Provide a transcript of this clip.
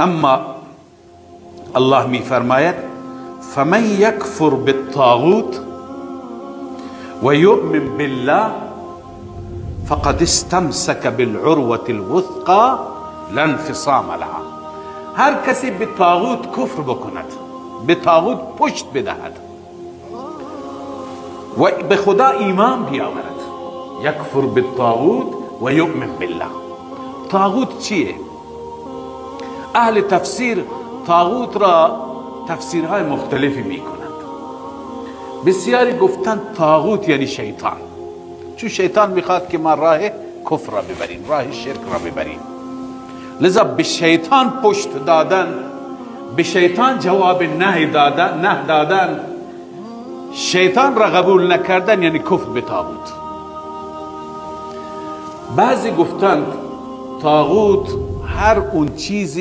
اما الله میفرماید فمن یکفر بالطاغوت و یؤمن بالله فقد استمسک بالعروة الوثقى لا انفصام لها. هر کسی به طاغوت کفر بکند، به طاغوت پشت بدهد و به خدا ایمان بیاورد، یکفر بالطاغوت و یؤمن بالله. طاغوت چیه؟ اهل تفسیر طاغوت را تفسیرهای مختلفی میکنند. بسیاری گفتند طاغوت یعنی شیطان، چون شیطان میخواد که ما راه کفر را ببریم، راه شرک را ببریم، لذا به شیطان پشت دادن، به شیطان جواب نه دادن، شیطان را قبول نکردن یعنی کفر به طاغوت. بعضی گفتند طاغوت هر اون چیزی